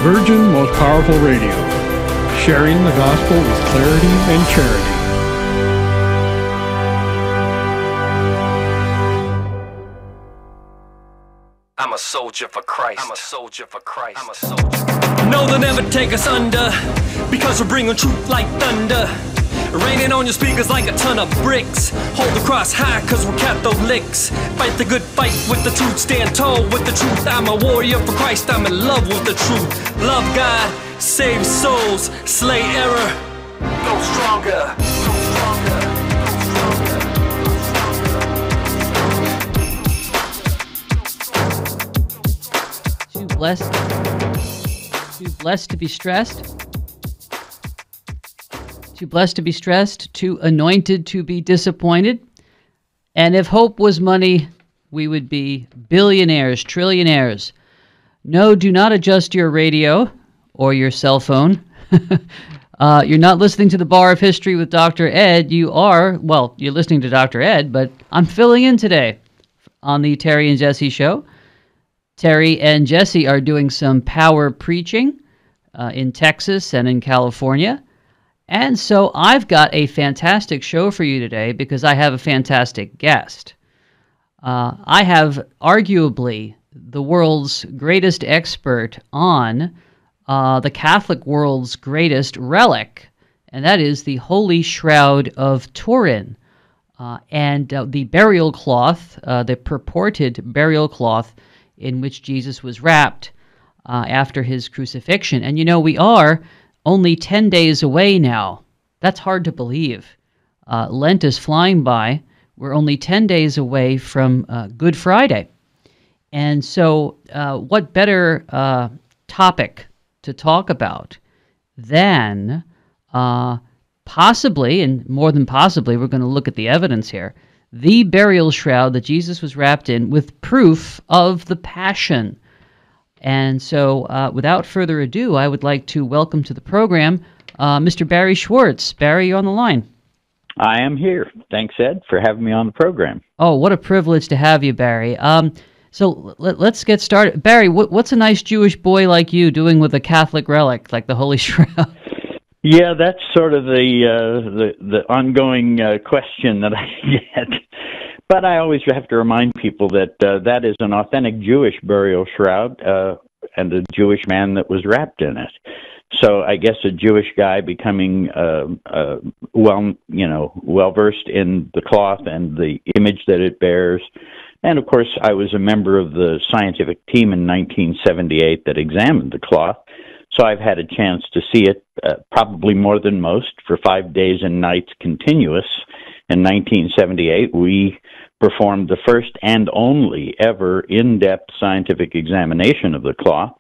Virgin Most Powerful Radio, sharing the gospel with clarity and charity. I'm a soldier for Christ. I'm a soldier for Christ. I'm a soldier. No, they'll never take us under, because we're bringing truth like thunder. Raining on your speakers like a ton of bricks. Hold the cross high, cause we're Catholics. Fight the good fight with the truth. Stand tall with the truth. I'm a warrior for Christ. I'm in love with the truth. Love God, save souls, slay error. Go stronger. Go stronger. Too blessed to be stressed. Too blessed to be stressed, too anointed to be disappointed. And if hope was money, we would be billionaires, trillionaires. No, do not adjust your radio or your cell phone. You're not listening to the Bar of History with Dr. Ed. You are, well, you're listening to Dr. Ed, but I'm filling in today on the Terry and Jesse show. Terry and Jesse are doing some power preaching in Texas and in California. And so I've got a fantastic show for you today because I have a fantastic guest. I have arguably the world's greatest expert on the Catholic world's greatest relic, and that is the Holy Shroud of Turin, and the burial cloth, the purported burial cloth in which Jesus was wrapped after his crucifixion. And you know, we are only 10 days away now. That's hard to believe. Lent is flying by. We're only 10 days away from Good Friday. And so what better topic to talk about than possibly, and more than possibly, we're going to look at the evidence here, the burial shroud that Jesus was wrapped in with proof of the Passion. And so without further ado, I would like to welcome to the program Mr. Barrie Schwortz. Barrie, you're on the line. I am here. Thanks, Ed, for having me on the program. Oh, what a privilege to have you, Barrie. So let's get started. Barrie, what's a nice Jewish boy like you doing with a Catholic relic like the Holy Shroud? Yeah, that's sort of the ongoing question that I get. But I always have to remind people that that is an authentic Jewish burial shroud and a Jewish man that was wrapped in it. So I guess a Jewish guy becoming well versed in the cloth and the image that it bears. And of course, I was a member of the scientific team in 1978 that examined the cloth. So I've had a chance to see it probably more than most for 5 days and nights continuous. In 1978, we performed the first and only ever in-depth scientific examination of the cloth.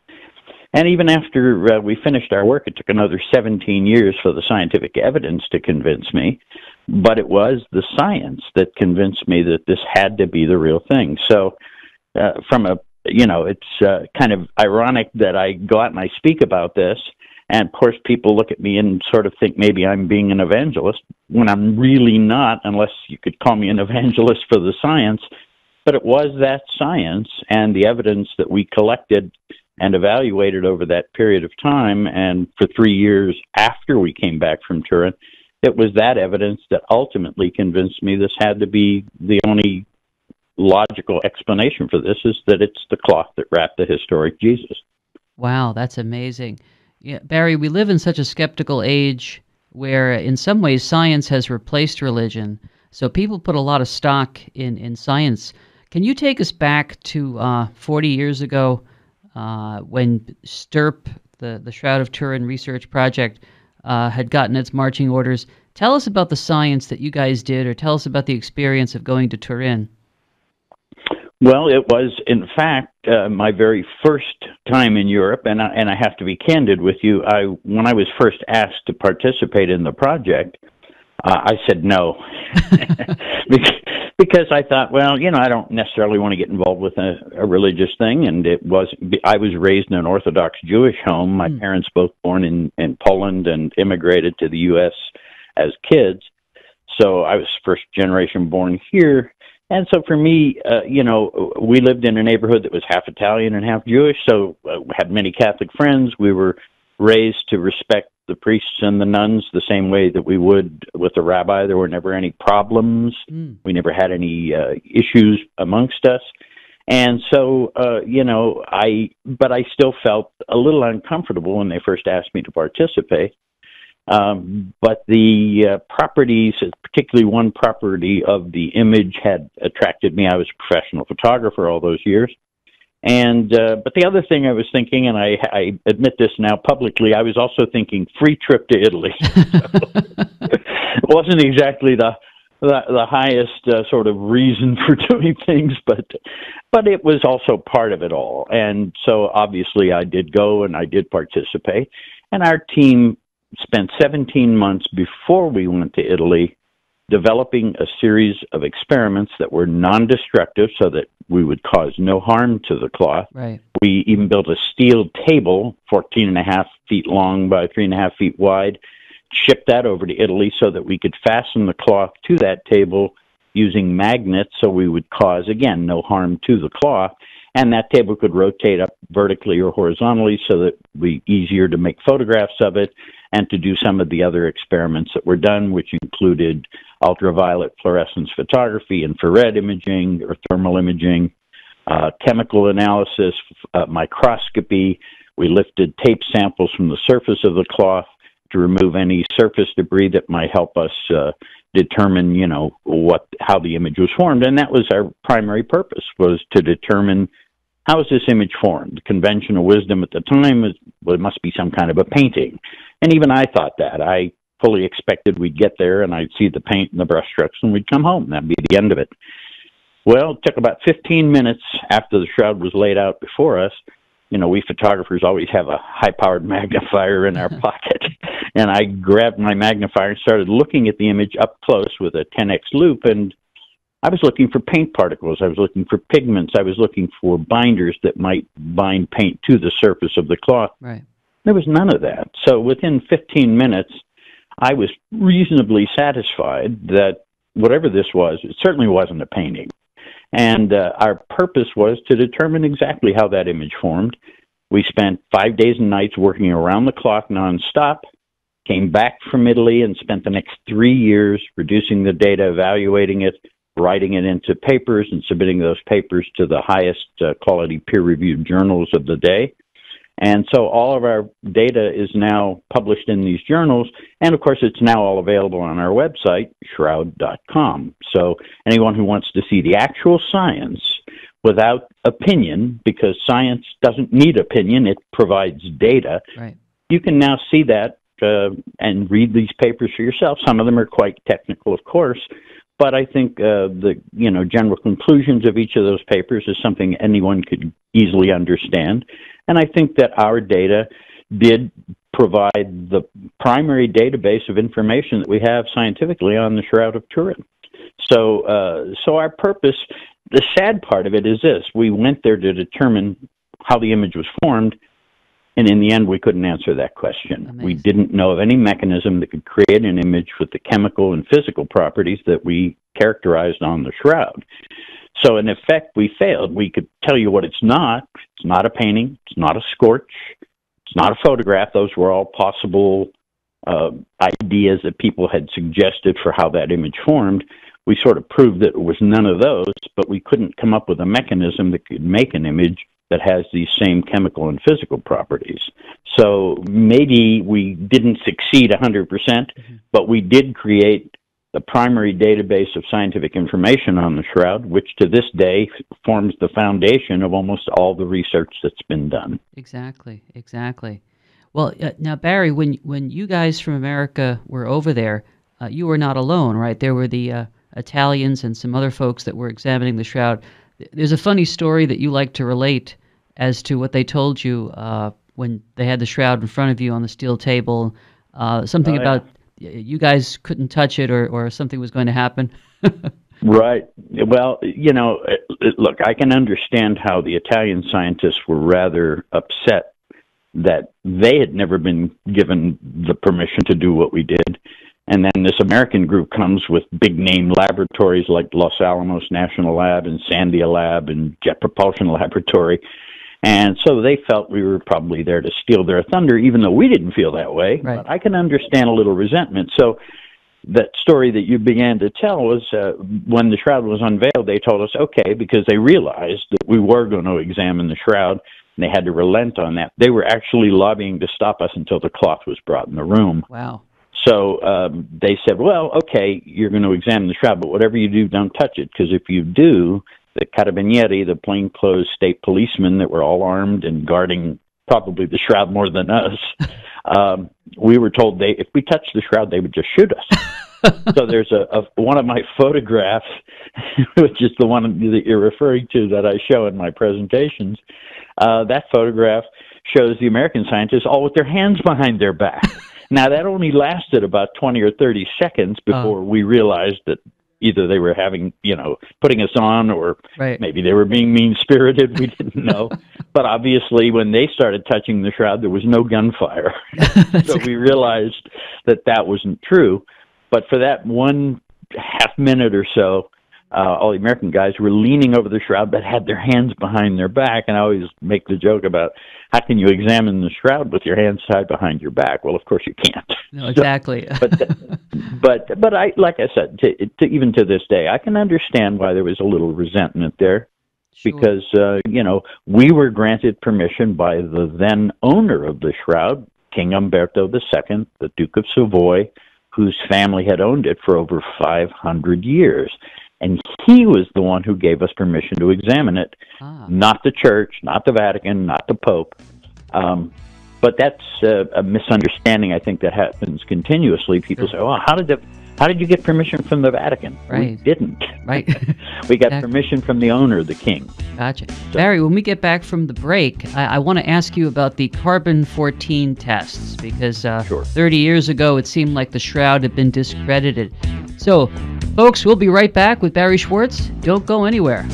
And even after we finished our work, it took another 17 years for the scientific evidence to convince me. But it was the science that convinced me that this had to be the real thing. So it's kind of ironic that I go out and I speak about this. And, of course, people look at me and sort of think maybe I'm being an evangelist when I'm really not, unless you could call me an evangelist for the science. But it was that science and the evidence that we collected and evaluated over that period of time. And for 3 years after we came back from Turin, it was that evidence that ultimately convinced me this had to be the only logical explanation for this, is that it's the cloth that wrapped the historic Jesus. Wow, that's amazing. Yeah, Barrie, we live in such a skeptical age where in some ways science has replaced religion. So people put a lot of stock in science. Can you take us back to 40 years ago when STURP, the Shroud of Turin research project, had gotten its marching orders? Tell us about the science that you guys did, or tell us about the experience of going to Turin. Well, it was, in fact, my very first time in Europe, and I have to be candid with you. When I was first asked to participate in the project, I said no, because I thought, well, I don't necessarily want to get involved with a religious thing, and I was raised in an Orthodox Jewish home. My parents both born in Poland and immigrated to the U.S. as kids, so I was first generation born here. And so for me, we lived in a neighborhood that was half Italian and half Jewish, so had many Catholic friends. We were raised to respect the priests and the nuns the same way that we would with a rabbi. There were never any problems. We never had any issues amongst us. And so, but I still felt a little uncomfortable when they first asked me to participate. But the properties, particularly one property of the image, had attracted me. I was a professional photographer all those years. And but the other thing I was thinking, and I admit this now publicly, I was also thinking free trip to Italy. It wasn't exactly the highest sort of reason for doing things, but it was also part of it all. And so obviously I did go and I did participate. And our team spent 17 months before we went to Italy developing a series of experiments that were non-destructive so that we would cause no harm to the cloth. Right. We even built a steel table, 14.5 feet long by 3.5 feet wide, shipped that over to Italy so that we could fasten the cloth to that table using magnets so we would cause, again, no harm to the cloth. And that table could rotate up vertically or horizontally so that it would be easier to make photographs of it and to do some of the other experiments that were done, which included ultraviolet fluorescence photography, infrared imaging or thermal imaging, chemical analysis, microscopy. We lifted tape samples from the surface of the cloth to remove any surface debris that might help us determine, how the image was formed. And that was our primary purpose, was to determine how is this image formed. The conventional wisdom at the time was, well, it must be some kind of a painting. And even I thought that. I fully expected we'd get there and I'd see the paint and the brush strokes and we'd come home. That'd be the end of it. Well, it took about 15 minutes after the shroud was laid out before us. We photographers always have a high-powered magnifier in our pocket. And I grabbed my magnifier and started looking at the image up close with a 10x loop. And I was looking for paint particles. I was looking for pigments. I was looking for binders that might bind paint to the surface of the cloth. Right. There was none of that. So within 15 minutes, I was reasonably satisfied that whatever this was, it certainly wasn't a painting. And our purpose was to determine exactly how that image formed. We spent 5 days and nights working around the clock nonstop, came back from Italy and spent the next 3 years producing the data, evaluating it, writing it into papers, and submitting those papers to the highest quality peer-reviewed journals of the day. And so all of our data is now published in these journals, and of course it's now all available on our website, shroud.com. So anyone who wants to see the actual science without opinion, because science doesn't need opinion, it provides data, right, you can now see that and read these papers for yourself. Some of them are quite technical, of course, but I think the general conclusions of each of those papers is something anyone could easily understand. And I think that our data did provide the primary database of information that we have scientifically on the Shroud of Turin. So our purpose, the sad part of it is this: we went there to determine how the image was formed, and in the end, we couldn't answer that question. Amazing. We didn't know of any mechanism that could create an image with the chemical and physical properties that we characterized on the shroud. So in effect, we failed. We could tell you what it's not. It's not a painting. It's not a scorch. It's not a photograph. Those were all possible ideas that people had suggested for how that image formed. We sort of proved that it was none of those, but we couldn't come up with a mechanism that could make an image that has these same chemical and physical properties. So maybe we didn't succeed 100%, but we did create the primary database of scientific information on the shroud, which to this day forms the foundation of almost all the research that's been done. Exactly. Well, now, Barrie, when you guys from America were over there, you were not alone, right? There were the Italians and some other folks that were examining the shroud. There's a funny story that you like to relate as to what they told you when they had the shroud in front of you on the steel table, something about you guys couldn't touch it or something was going to happen. Right. Well, look, I can understand how the Italian scientists were rather upset that they had never been given the permission to do what we did. And then this American group comes with big-name laboratories like Los Alamos National Lab and Sandia Lab and Jet Propulsion Laboratory. And so they felt we were probably there to steal their thunder, even though we didn't feel that way. Right. But I can understand a little resentment. So that story that you began to tell was when the shroud was unveiled, they told us, okay, because they realized that we were going to examine the shroud, and they had to relent on that. They were actually lobbying to stop us until the cloth was brought in the room. Wow. So they said, well, okay, you're going to examine the shroud, but whatever you do, don't touch it, because if you do, the carabinieri, the plainclothes state policemen that were all armed and guarding probably the shroud more than us, we were told if we touched the shroud, they would just shoot us. So there's one of my photographs, which is the one that you're referring to that I show in my presentations. That photograph shows the American scientists all with their hands behind their back. Now, that only lasted about 20 or 30 seconds before we realized that either they were putting us on, or maybe they were being mean-spirited. We didn't know. But obviously, when they started touching the shroud, there was no gunfire. So we realized that wasn't true. But for that one half minute or so, all the American guys were leaning over the shroud but had their hands behind their back. And I always make the joke about, how can you examine the shroud with your hands tied behind your back? Well, of course you can't. No, exactly. But I, like I said, even to this day, I can understand why there was a little resentment there. Sure. Because, we were granted permission by the then owner of the shroud, King Umberto II, the Duke of Savoy, whose family had owned it for over 500 years. And he was the one who gave us permission to examine it, not the church, not the Vatican, not the Pope. But that's a misunderstanding, I think, that happens continuously. People say, "Oh, how did you get permission from the Vatican?" Right. We didn't. Right. We got permission from the owner, the king. Gotcha. So, Barrie, when we get back from the break, I want to ask you about the carbon-14 tests, because 30 years ago it seemed like the shroud had been discredited. So, folks, we'll be right back with Barrie Schwortz. Don't go anywhere.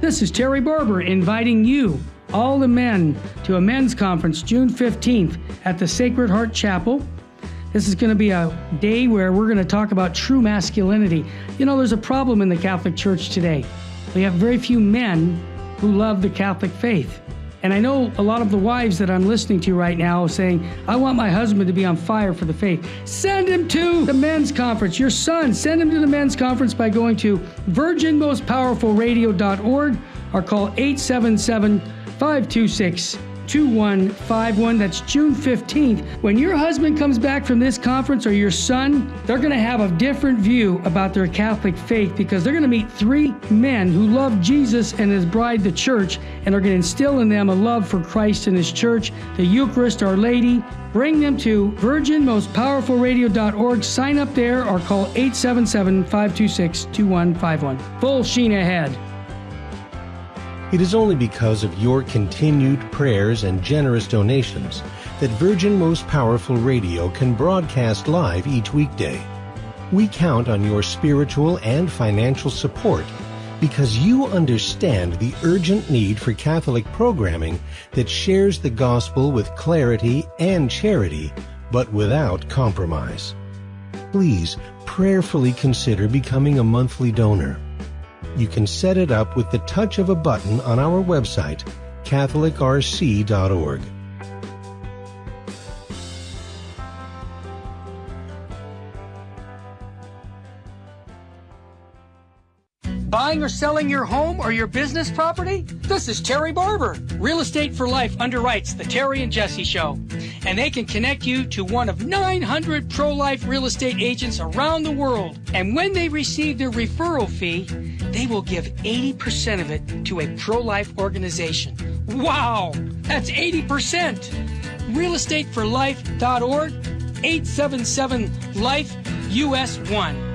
This is Terry Barber inviting you, all the men, to a men's conference June 15th at the Sacred Heart Chapel. This is going to be a day where we're going to talk about true masculinity. You know, there's a problem in the Catholic Church today. We have very few men who love the Catholic faith. And I know a lot of the wives that I'm listening to right now saying, I want my husband to be on fire for the faith. Send him to the men's conference. Your son, send him to the men's conference by going to virginmostpowerfulradio.org or call 877-526-2151. That's June 15th. When your husband comes back from this conference, or your son, they're going to have a different view about their Catholic faith, because they're going to meet three men who love Jesus and his bride, the church, and are going to instill in them a love for Christ and his church, the Eucharist, Our Lady. Bring them to virginmostpowerfulradio.org. Sign up there or call 877-526-2151. Full sheen ahead. It is only because of your continued prayers and generous donations that Virgin Most Powerful Radio can broadcast live each weekday. We count on your spiritual and financial support because you understand the urgent need for Catholic programming that shares the gospel with clarity and charity, but without compromise. Please prayerfully consider becoming a monthly donor. You can set it up with the touch of a button on our website, catholicrc.org. Buying or selling your home or your business property? This is Terry Barber. Real Estate for Life underwrites the Terry and Jesse Show, and they can connect you to one of 900 pro-life real estate agents around the world. And when they receive their referral fee, they will give 80% of it to a pro-life organization. Wow, that's 80%. realestateforlife.org, 877-LIFE-US1.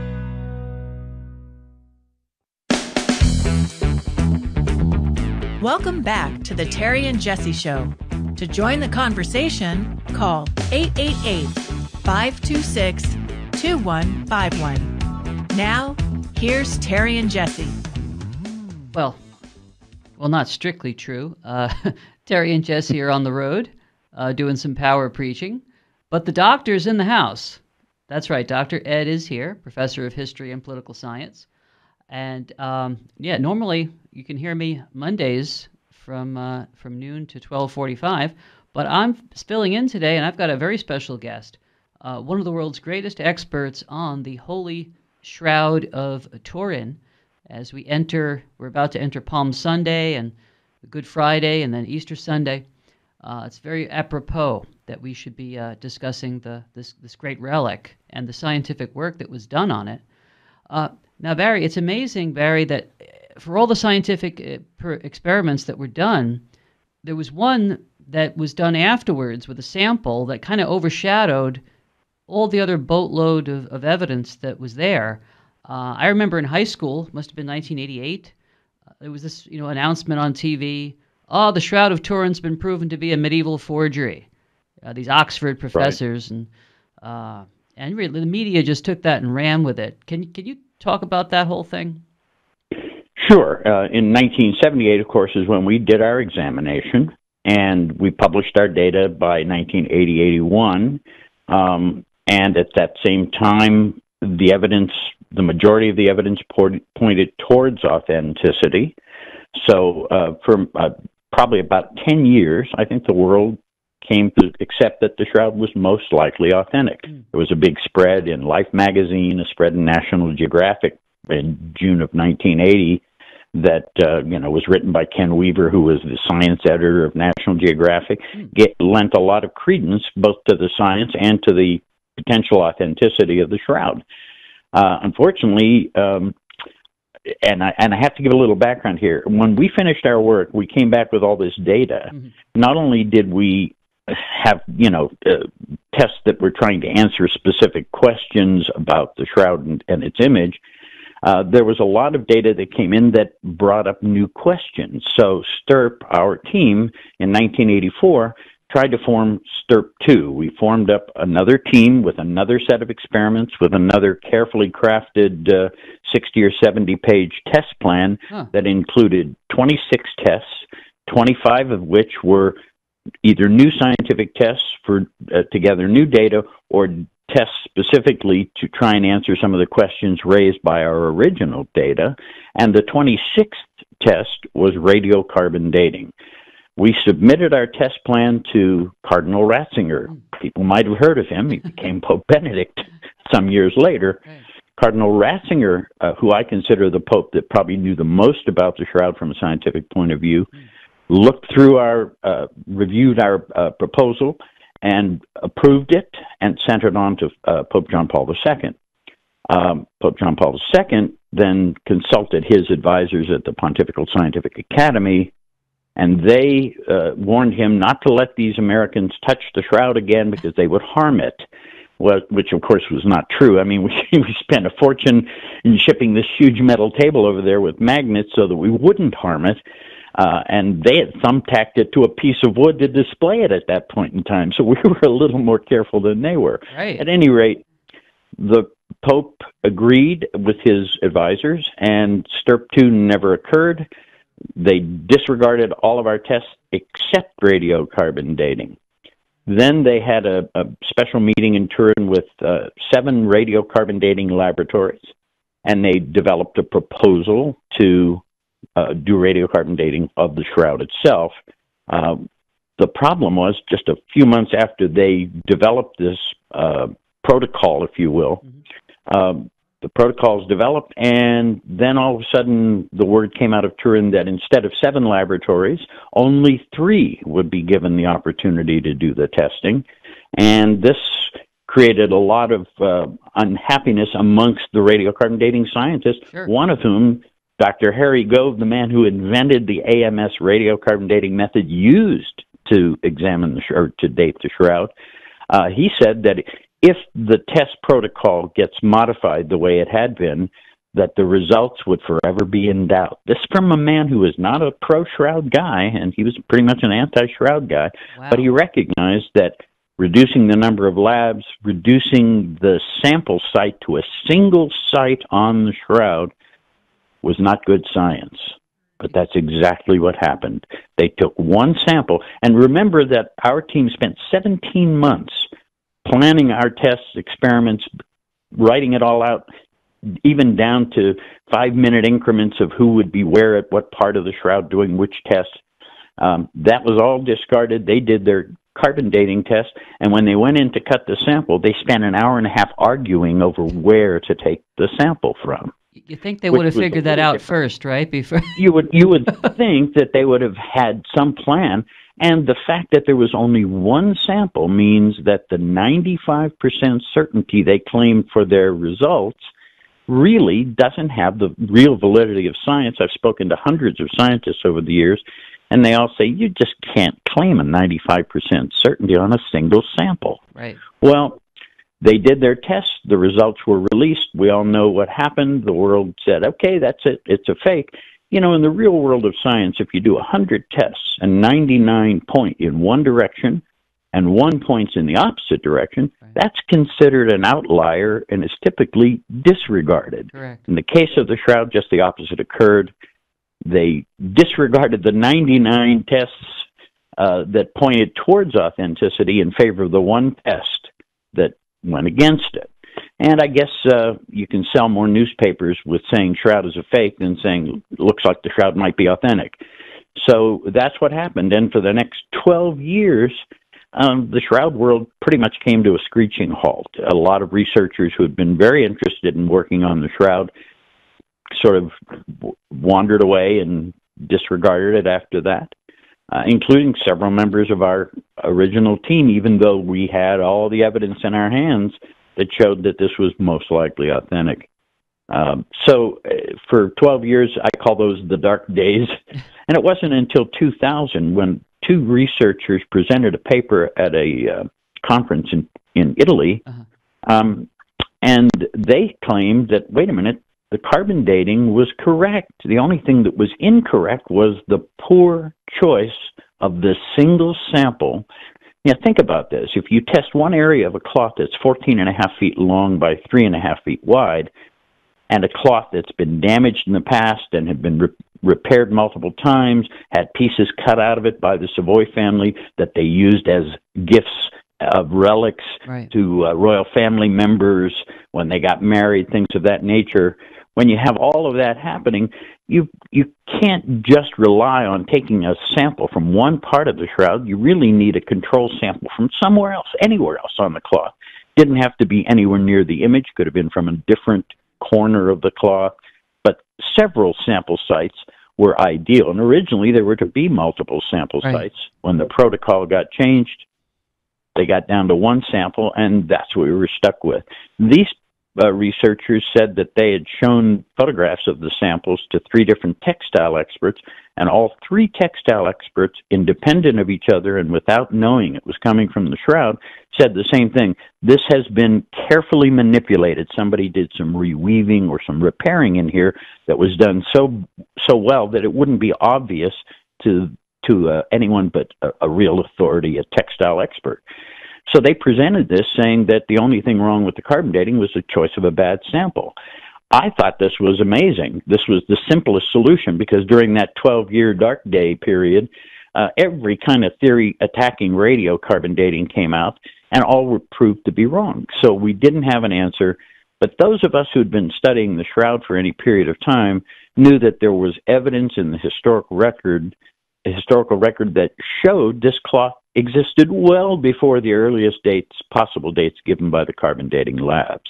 Welcome back to the Terry and Jesse Show. To join the conversation, call 888-526-2151. Now, here's Terry and Jesse. Well, not strictly true. Terry and Jesse are on the road doing some power preaching, but the doctor's in the house. That's right, Dr. Ed is here, professor of history and political science. And normally you can hear me Mondays from noon to 12:45, but I'm filling in today, and I've got a very special guest, one of the world's greatest experts on the holy Shroud of Turin. As we're about to enter Palm Sunday and Good Friday and then Easter Sunday. It's very apropos that we should be discussing this great relic and the scientific work that was done on it. Now, Barrie, it's amazing, Barrie, that for all the scientific experiments that were done, there was one that was done afterwards with a sample that kind of overshadowed all the other boatload of evidence that was there. I remember in high school, must have been 1988, there was this announcement on TV, the Shroud of Turin's been proven to be a medieval forgery. These Oxford professors, right. And really the media just took that and ran with it. Can you talk about that whole thing? Sure. In 1978, of course, is when we did our examination, and we published our data by 1980-81. And at that same time, the majority of the evidence pointed towards authenticity. So for probably about 10 years, I think the world came to accept that the Shroud was most likely authentic. There was a big spread in Life magazine, a spread in National Geographic in June of 1980 that was written by Ken Weaver, who was the science editor of National Geographic. Lent a lot of credence both to the science and to the potential authenticity of the Shroud. Unfortunately, and I have to give a little background here. When we finished our work, we came back with all this data. Not only did we have, tests that were trying to answer specific questions about the Shroud and its image, there was a lot of data that came in that brought up new questions. So STURP, our team, in 1984, tried to form STURP 2. We formed up another team with another set of experiments with another carefully crafted 60 or 70-page test plan that included 26 tests, 25 of which were either new scientific tests to gather new data or tests specifically to try and answer some of the questions raised by our original data. And the 26th test was radiocarbon dating. We submitted our test plan to Cardinal Ratzinger. People might have heard of him. He became Pope Benedict some years later. Right. Cardinal Ratzinger, who I consider the Pope that probably knew the most about the Shroud from a scientific point of view, looked through reviewed our proposal and approved it and sent it on to Pope John Paul II. Pope John Paul II then consulted his advisors at the Pontifical Scientific Academy, and they warned him not to let these Americans touch the Shroud again because they would harm it, which, of course, was not true. I mean, we spent a fortune in shipping this huge metal table over there with magnets so that we wouldn't harm it, and they had thumbtacked it to a piece of wood to display it at that point in time, so we were a little more careful than they were. Right. At any rate, the Pope agreed with his advisors, and STURP 2 never occurred. They disregarded all of our tests except radiocarbon dating. Then they had a special meeting in Turin with 7 radiocarbon dating laboratories, and they developed a proposal to do radiocarbon dating of the Shroud itself. The problem was just a few months after they developed this protocol, if you will, the protocols developed, and then all of a sudden the word came out of Turin that instead of 7 laboratories, only 3 would be given the opportunity to do the testing. And this created a lot of unhappiness amongst the radiocarbon dating scientists, one of whom, Dr. Harry Gove, the man who invented the AMS radiocarbon dating method used to examine or to date the Shroud, he said that if the test protocol gets modified the way it had been, that the results would forever be in doubt. This from a man who was not a pro-Shroud guy, and he was pretty much an anti-Shroud guy, Wow. but he recognized that reducing the number of labs, reducing the sample site to a single site on the Shroud was not good science. But that's exactly what happened. They took one sample, and remember that our team spent 17 months planning our tests, experiments, writing it all out, even down to 5-minute increments of who would be where at what part of the Shroud doing which test. That was all discarded. They did their carbon dating test, and when they went in to cut the sample, they spent an hour and a half arguing over where to take the sample from. You think they would have figured that out first, right? Before you would think that they would have had some plan, and the fact that there was only one sample means that the 95% certainty they claimed for their results really doesn't have the real validity of science. I've spoken to hundreds of scientists over the years, and they all say, you just can't claim a 95% certainty on a single sample. Right. Well, they did their tests. The results were released. We all know what happened. The world said, okay, that's it. It's a fake. You know, in the real world of science, if you do 100 tests and 99 point in one direction and 1 points in the opposite direction, right, that's considered an outlier and is typically disregarded. Correct. In the case of the Shroud, just the opposite occurred. They disregarded the 99 tests that pointed towards authenticity in favor of the one test that went against it. And I guess you can sell more newspapers with saying Shroud is a fake than saying looks like the Shroud might be authentic. So that's what happened. And for the next 12 years, the Shroud world pretty much came to a screeching halt. A lot of researchers who had been very interested in working on the Shroud sort of wandered away and disregarded it after that, including several members of our original team, even though we had all the evidence in our hands that showed that this was most likely authentic. So for 12 years, I call those the dark days. And it wasn't until 2000 when two researchers presented a paper at a conference in Italy, and they claimed that, wait a minute, the carbon dating was correct. The only thing that was incorrect was the poor choice of the single sample. Now, think about this. If you test one area of a cloth that's 14.5 feet long by 3.5 feet wide, and a cloth that's been damaged in the past and had been repaired multiple times, had pieces cut out of it by the Savoy family that they used as gifts of relics right, to royal family members when they got married, things of that nature. When you have all of that happening, you can't just rely on taking a sample from one part of the Shroud. You really need a control sample from somewhere else, anywhere else on the cloth. Didn't have to be anywhere near the image. Could have been from a different corner of the cloth. But several sample sites were ideal. And originally there were to be multiple sample right, sites. When the protocol got changed, they got down to one sample, and that's what we were stuck with. These researchers said that they had shown photographs of the samples to 3 different textile experts, and all 3 textile experts, independent of each other and without knowing it was coming from the Shroud, said the same thing. This has been carefully manipulated. Somebody did some reweaving or some repairing in here that was done so well that it wouldn't be obvious to anyone but a real authority, a textile expert. So they presented this saying that the only thing wrong with the carbon dating was the choice of a bad sample. I thought this was amazing. This was the simplest solution because during that 12-year dark day period, every kind of theory attacking radio carbon dating came out, and all were proved to be wrong. So we didn't have an answer. But those of us who'd been studying the Shroud for any period of time knew that there was evidence in the historical record that showed this cloth existed well before the earliest possible dates given by the carbon dating labs.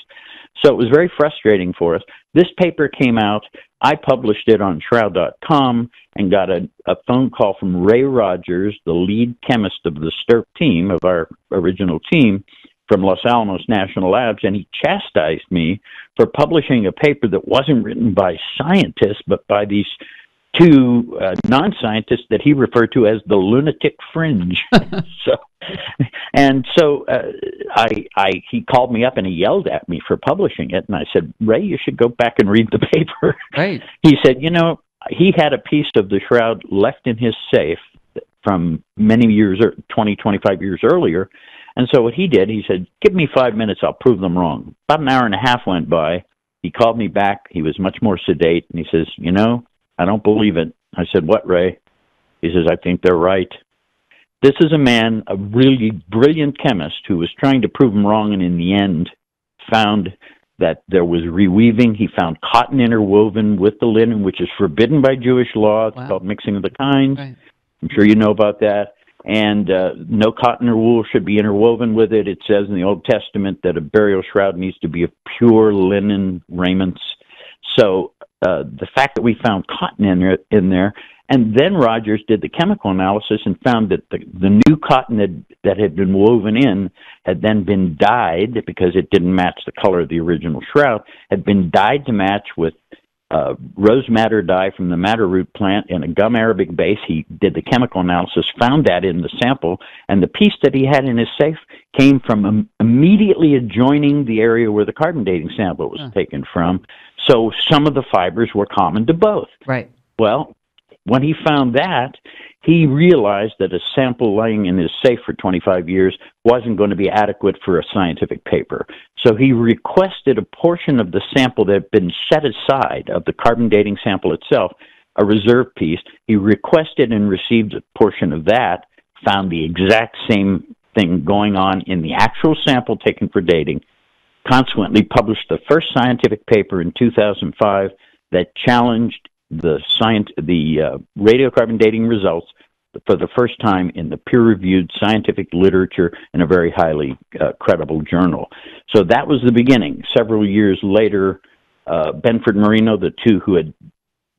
So it was very frustrating for us. This paper came out. I published it on Shroud.com and got a phone call from Ray Rogers, the lead chemist of the STURP team, of our original team, from Los Alamos National Labs, and he chastised me for publishing a paper that wasn't written by scientists, but by these to non-scientists that he referred to as the lunatic fringe. He called me up and he yelled at me for publishing it, and I said, Ray, you should go back and read the paper. Right. He said, you know, he had a piece of the shroud left in his safe from many years, 20, 25 years earlier, and so what he did, he said, give me 5 minutes, I'll prove them wrong. About an hour and a half went by. He called me back. He was much more sedate, and he says, you know, I don't believe it. I said, what, Ray? He says, I think they're right. This is a man, a really brilliant chemist who was trying to prove them wrong, and in the end found that there was reweaving. He found cotton interwoven with the linen, which is forbidden by Jewish law. It's called mixing of the kinds. Right. I'm sure you know about that. And no cotton or wool should be interwoven with it. It says in the Old Testament that a burial shroud needs to be of pure linen raiments. So the fact that we found cotton in there, and then Rogers did the chemical analysis and found that the new cotton that had been woven in had then been dyed, because it didn't match the color of the original shroud, had been dyed to match with rose madder dye from the madder root plant and a gum arabic base. He did the chemical analysis, found that in the sample, and the piece that he had in his safe came from immediately adjoining the area where the carbon dating sample was taken from. So some of the fibers were common to both. Right. Well, when he found that, he realized that a sample laying in his safe for 25 years wasn't going to be adequate for a scientific paper. So he requested a portion of the sample that had been set aside, of the carbon dating sample itself, a reserve piece. He requested and received a portion of that, found the exact same thing going on in the actual sample taken for dating, consequently published the first scientific paper in 2005 that challenged the radiocarbon dating results for the first time in the peer-reviewed scientific literature in a very highly credible journal. So that was the beginning. Several years later, Benford Marino, the two who had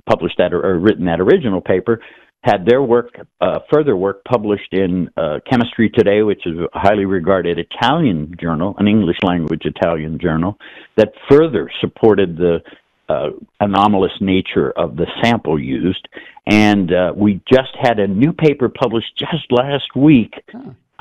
published that or written that original paper, had their work, further work, published in Chemistry Today, which is a highly regarded Italian journal, an English-language Italian journal, that further supported the anomalous nature of the sample used. And we just had a new paper published just last week.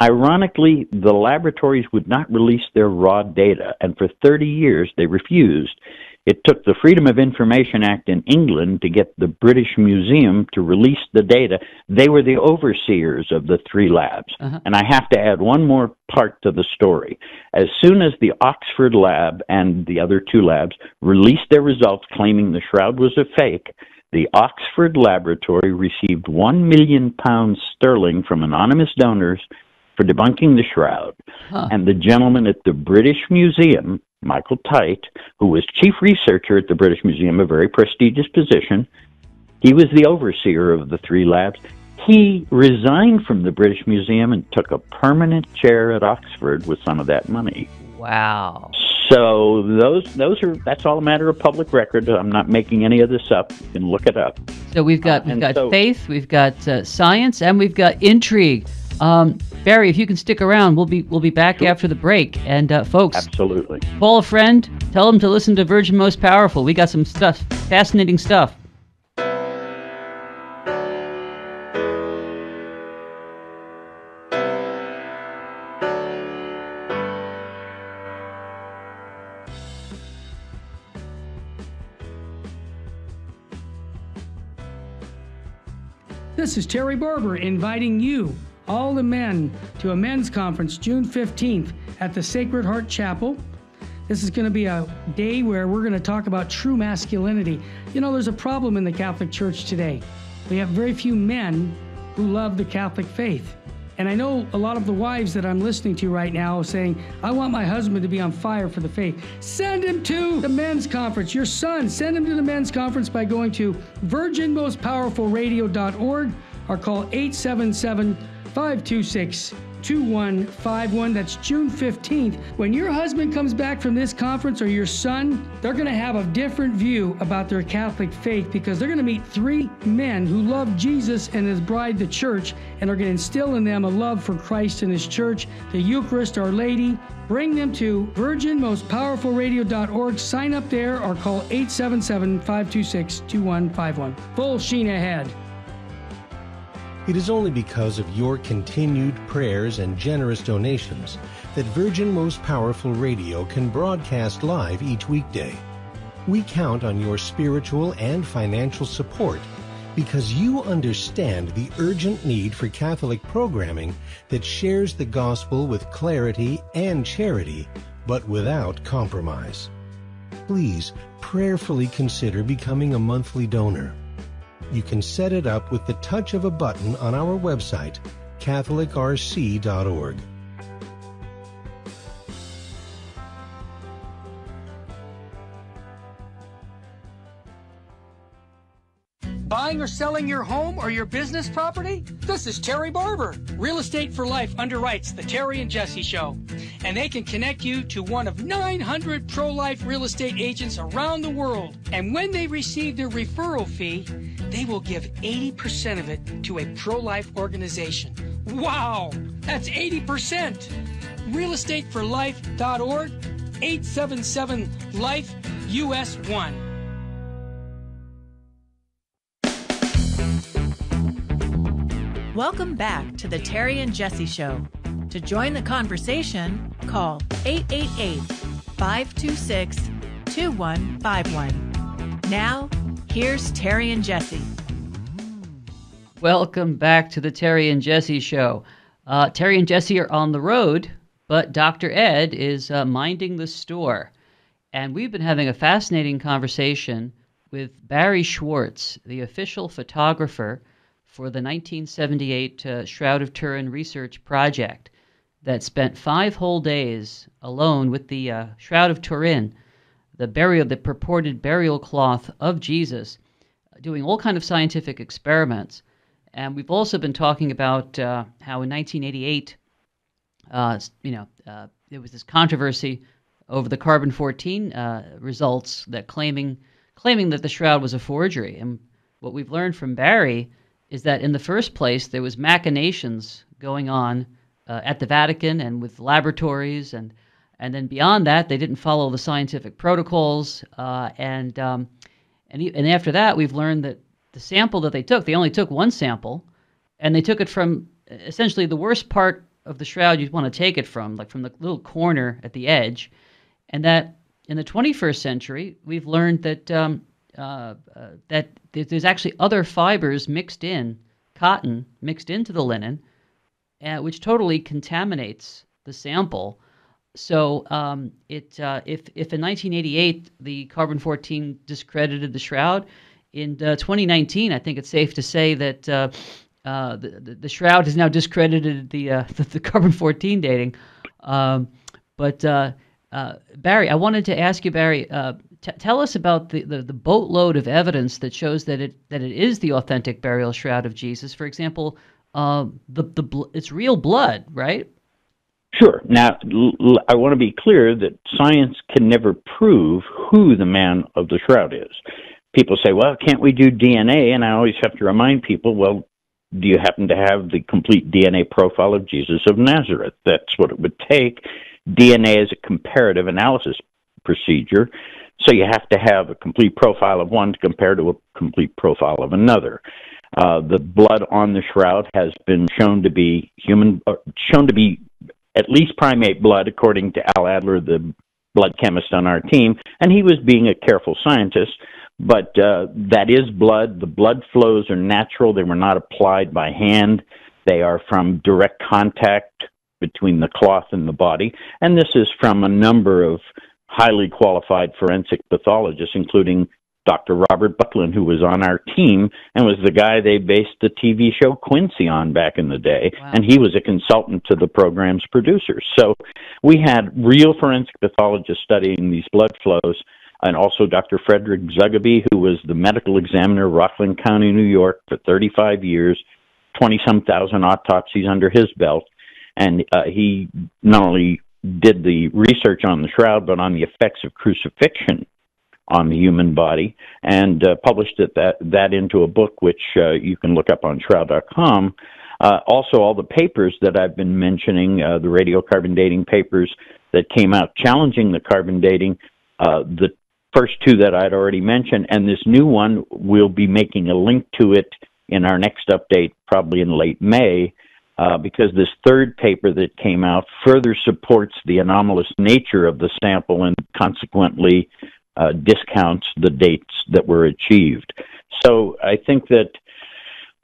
Ironically, the laboratories would not release their raw data, and for 30 years they refused. It took the Freedom of Information Act in England to get the British Museum to release the data. They were the overseers of the three labs. And I have to add one more part to the story. As soon as the Oxford lab and the other two labs released their results claiming the shroud was a fake, the Oxford laboratory received £1 million from anonymous donors for debunking the shroud. And the gentleman at the British Museum, Michael Tite, who was chief researcher at the British Museum, a very prestigious position, he was the overseer of the three labs. He resigned from the British Museum and took a permanent chair at Oxford with some of that money. Wow. So that's all a matter of public record. I'm not making any of this up. You can look it up. So we've got faith, we've got science, and we've got intrigue. Barrie, if you can stick around, we'll be back after the break. And folks, absolutely, call a friend, tell them to listen to Virgin Most Powerful. We got some stuff, fascinating stuff. This is Terry Barber inviting you, all the men, to a men's conference June 15th at the Sacred Heart Chapel. This is going to be a day where we're going to talk about true masculinity. You know, there's a problem in the Catholic Church today. We have very few men who love the Catholic faith. And I know a lot of the wives that I'm listening to right now saying, I want my husband to be on fire for the faith. Send him to the men's conference. Your son, send him to the men's conference by going to virginmostpowerfulradio.org or call 877-526 2151. That's June 15th. When your husband comes back from this conference, or your son, they're going to have a different view about their Catholic faith, because they're going to meet three men who love Jesus and his bride, the church, and are going to instill in them a love for Christ and his church, the Eucharist, Our Lady. Bring them to virginmostpowerfulradio.org. Sign up there or call 877-526-2151. Full sheen ahead. It is only because of your continued prayers and generous donations that Virgin Most Powerful Radio can broadcast live each weekday. We count on your spiritual and financial support because you understand the urgent need for Catholic programming that shares the gospel with clarity and charity, but without compromise. Please prayerfully consider becoming a monthly donor. You can set it up with the touch of a button on our website, catholicrc.org. Buying or selling your home or your business property? This is Terry Barber. Real Estate for Life underwrites the Terry and Jesse Show, and they can connect you to one of 900 pro-life real estate agents around the world. And when they receive their referral fee, they will give 80% of it to a pro-life organization. Wow, that's 80%. realestateforlife.org, 877-LIFE-US1. Welcome back to the Terry and Jesse Show. To join the conversation, call 888-526-2151. Now, here's Terry and Jesse. Welcome back to the Terry and Jesse Show. Terry and Jesse are on the road, but Dr. Ed is minding the store. And we've been having a fascinating conversation with Barrie Schwortz, the official photographer for the 1978 Shroud of Turin research project that spent 5 whole days alone with the Shroud of Turin, the purported burial cloth of Jesus, doing all kind of scientific experiments. And we've also been talking about how in 1988, there was this controversy over the carbon-14 results that claiming that the shroud was a forgery. And what we've learned from Barrie is that in the first place there was machinations going on at the Vatican and with laboratories, and then beyond that they didn't follow the scientific protocols, and after that we've learned that the sample that they only took one sample, and they took it from essentially the worst part of the shroud you'd want to take it from, like from the little corner at the edge, and that in the 21st century we've learned that that there's actually other fibers mixed in, cotton mixed into the linen, which totally contaminates the sample. So if in 1988 the carbon-14 discredited the shroud, in 2019 I think it's safe to say that the shroud has now discredited the carbon-14 dating. But Barrie, I wanted to ask you, Barrie, tell us about the boatload of evidence that shows that it is the authentic burial shroud of Jesus. For example, it's real blood, right? Sure. Now, I want to be clear that science can never prove who the man of the shroud is. People say, well, can't we do DNA? And I always have to remind people, well, do you happen to have the complete DNA profile of Jesus of Nazareth? That's what it would take. DNA is a comparative analysis procedure, so you have to have a complete profile of one to compare to a complete profile of another. The blood on the shroud has been shown to be at least primate blood, according to Al Adler, the blood chemist on our team, and he was being a careful scientist. But that is blood. The blood flows are natural. They were not applied by hand. They are from direct contact between the cloth and the body. And this is from a number of highly qualified forensic pathologists, including Dr. Robert Buckland, who was on our team and was the guy they based the TV show Quincy on back in the day. Wow. And he was a consultant to the program's producers. So we had real forensic pathologists studying these blood flows, and also Dr. Frederick Zugaby, who was the medical examiner of Rockland County, New York for 35 years, 20-some thousand autopsies under his belt. and he not only did the research on the shroud, but on the effects of crucifixion on the human body, and published that into a book, which you can look up on shroud.com. Also, all the papers that I've been mentioning, the radiocarbon dating papers that came out challenging the carbon dating, the first two that I'd already mentioned, and this new one, we'll be making a link to it in our next update, probably in late May, because this third paper that came out further supports the anomalous nature of the sample and consequently discounts the dates that were achieved. So I think that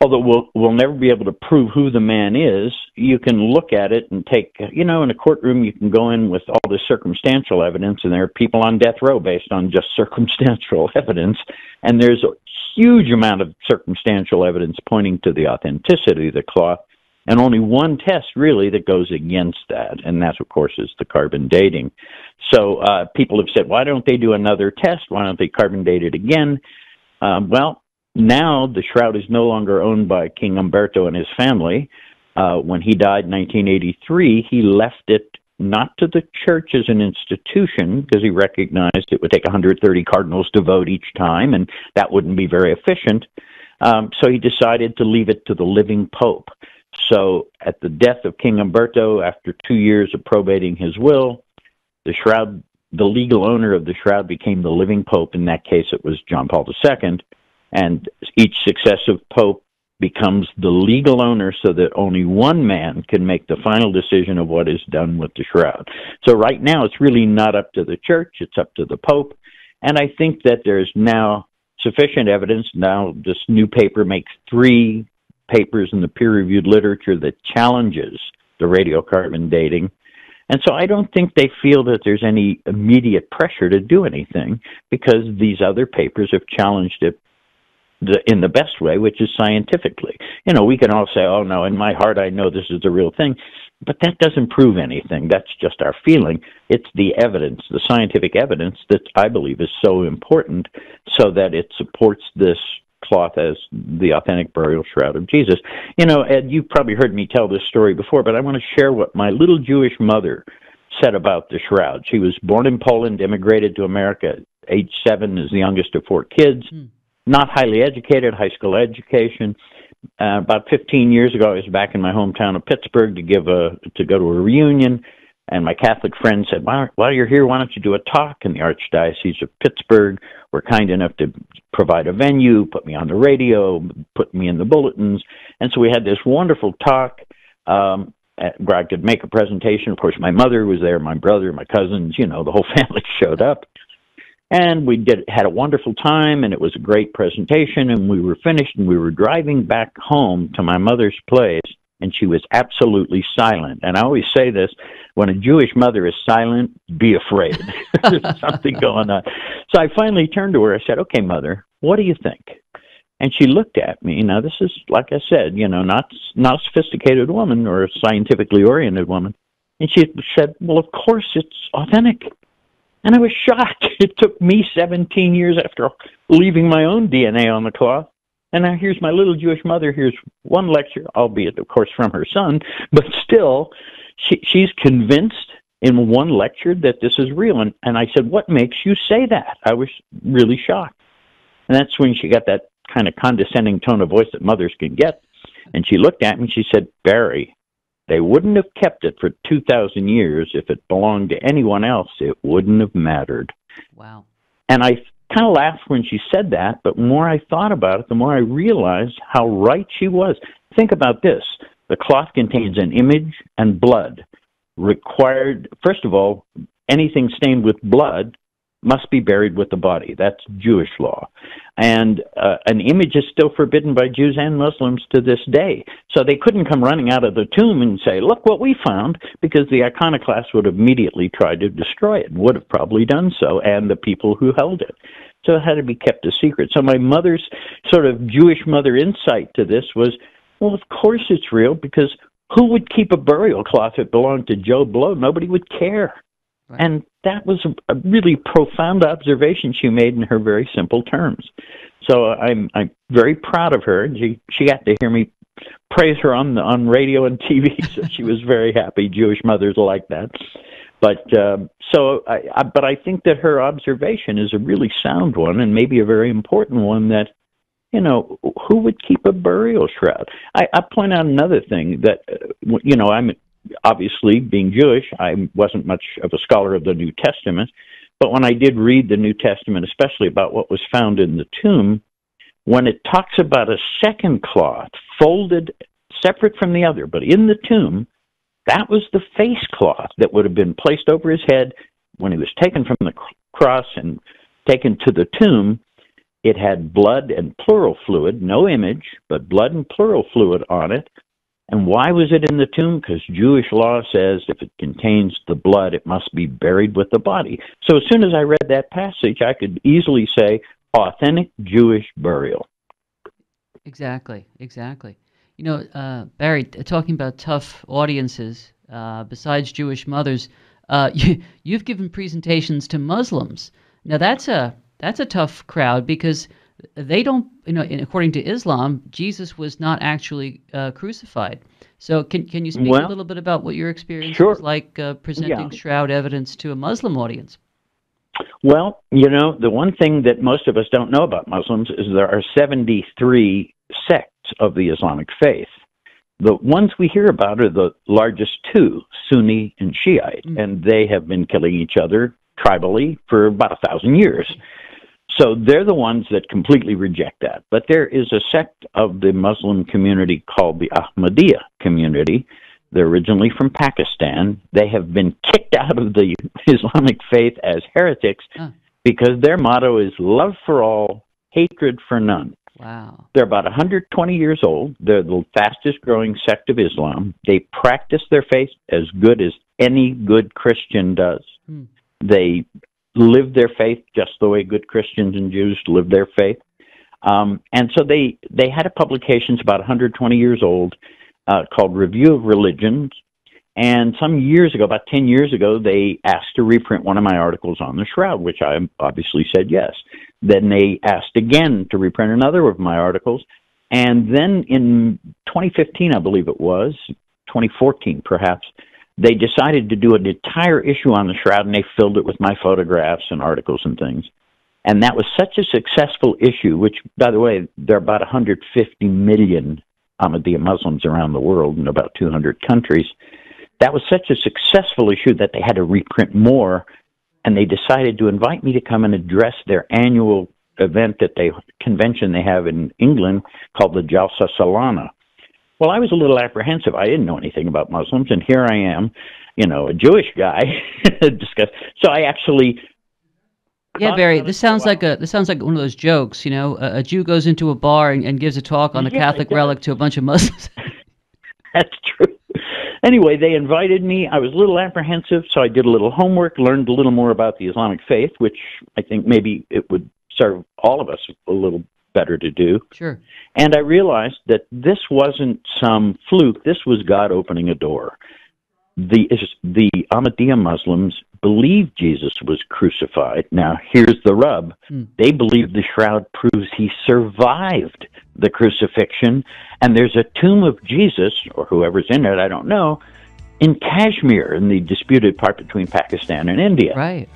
although we'll never be able to prove who the man is, you can look at it and take, in a courtroom you can go in with all this circumstantial evidence, and there are people on death row based on just circumstantial evidence, and there's a huge amount of circumstantial evidence pointing to the authenticity of the cloth, and only one test really that goes against that, and that, of course, is the carbon dating. So people have said, why don't they do another test? Why don't they carbon date it again? Well, now the shroud is no longer owned by King Umberto and his family. When he died in 1983, he left it not to the church as an institution, because he recognized it would take 130 cardinals to vote each time, and that wouldn't be very efficient. So he decided to leave it to the living pope. So at the death of King Umberto, after 2 years of probating his will, the shroud, the legal owner of the shroud, became the living pope. In that case, it was John Paul II. And each successive pope becomes the legal owner so that only one man can make the final decision of what is done with the shroud. So right now, it's really not up to the church, it's up to the pope. And I think that there's now sufficient evidence. Now this new paper makes 3 papers in the peer-reviewed literature that challenges the radiocarbon dating. And so I don't think they feel that there's any immediate pressure to do anything, because these other papers have challenged it in the best way, which is scientifically. We can all say, oh, no, in my heart I know this is the real thing, but that doesn't prove anything. That's just our feeling. It's the evidence, the scientific evidence, that I believe is so important so that it supports this cloth as the authentic burial shroud of Jesus. Ed, you've probably heard me tell this story before, but I want to share what my little Jewish mother said about the shroud. She was born in Poland, immigrated to America at age 7, is the youngest of 4 kids. Not highly educated, high school education. About 15 years ago, I was back in my hometown of Pittsburgh to go to a reunion, and my Catholic friend said, while you're here, why don't you do a talk? In the Archdiocese of Pittsburgh were kind enough to provide a venue, put me on the radio, put me in the bulletins. And so we had this wonderful talk where I could make a presentation. Of course, my mother was there, my brother, my cousins, the whole family showed up. And we had a wonderful time, and it was a great presentation, and we were finished, and we were driving back home to my mother's place, and she was absolutely silent. And I always say this, when a Jewish mother is silent, be afraid. There's something going on. So I finally turned to her. I said, okay, Mother, what do you think? And she looked at me. Now, this is, like I said, not a sophisticated woman or a scientifically oriented woman. And she said, well, of course, it's authentic. And I was shocked. It took me 17 years after leaving my own DNA on the cloth. And now here's my little Jewish mother. Here's one lecture, albeit, of course, from her son. But still, she's convinced in one lecture that this is real. And I said, what makes you say that? I was really shocked. And that's when she got that kind of condescending tone of voice that mothers can get. And she looked at me and she said, Barrie, they wouldn't have kept it for 2,000 years. If it belonged to anyone else, it wouldn't have mattered. Wow. And I kind of laughed when she said that, but the more I thought about it, the more I realized how right she was. Think about this. The cloth contains an image and blood. Required, first of all, anything stained with blood must be buried with the body. That's Jewish law. And an image is still forbidden by Jews and Muslims to this day. So they couldn't come running out of the tomb and say, look what we found, because the iconoclasts would have immediately tried to destroy it, and would have probably done so, and the people who held it. So it had to be kept a secret. So my mother's sort of Jewish mother insight to this was, well, of course it's real, because who would keep a burial cloth that belonged to Joe Blow? Nobody would care. Right. And that was a really profound observation she made in her very simple terms. So I'm very proud of her. She got to hear me praise her on radio and TV. So she was very happy. Jewish mothers are like that. But but I think that her observation is a really sound one, and maybe a very important one. That, you know, who would keep a burial shroud? I point out another thing that you know, I'm obviously, being Jewish, I wasn't much of a scholar of the New Testament, but when I did read the New Testament, especially about what was found in the tomb, when it talks about a second cloth folded separate from the other, but in the tomb, that was the face cloth that would have been placed over his head when he was taken from the cross and taken to the tomb. It had blood and pleural fluid, no image, but blood and pleural fluid on it. And why was it in the tomb? Because Jewish law says if it contains the blood, it must be buried with the body. So as soon as I read that passage, I could easily say authentic Jewish burial. Exactly. You know, Barrie, talking about tough audiences, besides Jewish mothers, you've given presentations to Muslims. Now that's a tough crowd, because they don't, you know, according to Islam, Jesus was not actually crucified. So can you speak a little bit about what your experience was like presenting shroud evidence to a Muslim audience? Well, you know, the one thing that most of us don't know about Muslims is there are 73 sects of the Islamic faith. The ones we hear about are the largest two, Sunni and Shiite, and they have been killing each other tribally for about 1,000 years. So they're the ones that completely reject that. But there is a sect of the Muslim community called the Ahmadiyya community. They're originally from Pakistan. They have been kicked out of the Islamic faith as heretics because their motto is love for all, hatred for none. Wow. They're about 120 years old. They're the fastest growing sect of Islam. They practice their faith as good as any good Christian does. They live their faith just the way good Christians and Jews live their faith. And so they had a publication about 120 years old called Review of Religions. And some years ago, about 10 years ago, they asked to reprint one of my articles on the shroud, which I obviously said yes. Then they asked again to reprint another of my articles. And then in 2015, I believe it was, 2014 perhaps, they decided to do an entire issue on the shroud, and they filled it with my photographs and articles and things. And that was such a successful issue, which, by the way, there are about 150 million Ahmadiyya Muslims around the world in about 200 countries. That was such a successful issue that they had to reprint more, and they decided to invite me to come and address their annual event convention they have in England called the Jalsa Salana. Well, I was a little apprehensive. I didn't know anything about Muslims, and here I am, you know, a Jewish guy. So I actually... Yeah, Barrie, this sounds like one of those jokes, you know, a Jew goes into a bar and gives a talk on the Catholic relic to a bunch of Muslims. That's true. Anyway, they invited me. I was a little apprehensive, so I did a little homework, learned a little more about the Islamic faith, which I think maybe it would serve all of us a little better to do. Sure. And I realized that this wasn't some fluke. This was God opening a door. The Ahmadiyya Muslims believe Jesus was crucified. Now, here's the rub. They believe the shroud proves he survived the crucifixion, and there's a tomb of Jesus, or whoever's in it, I don't know, in Kashmir, in the disputed part between Pakistan and India. Right.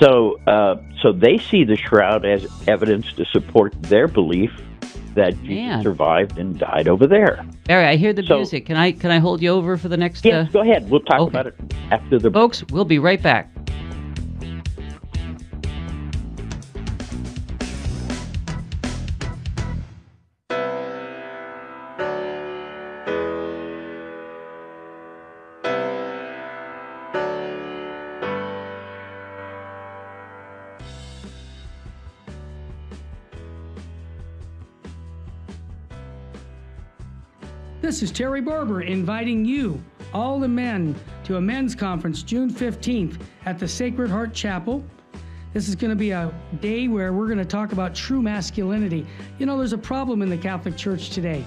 So they see the shroud as evidence to support their belief that Jesus survived and died over there. Barrie, I hear the music. Can I hold you over for the next? Yes, go ahead. We'll talk about it after the... Folks, we'll be right back. This is Terry Barber inviting you, all the men, to a men's conference June 15th at the Sacred Heart Chapel. This is going to be a day where we're going to talk about true masculinity. You know, there's a problem in the Catholic Church today.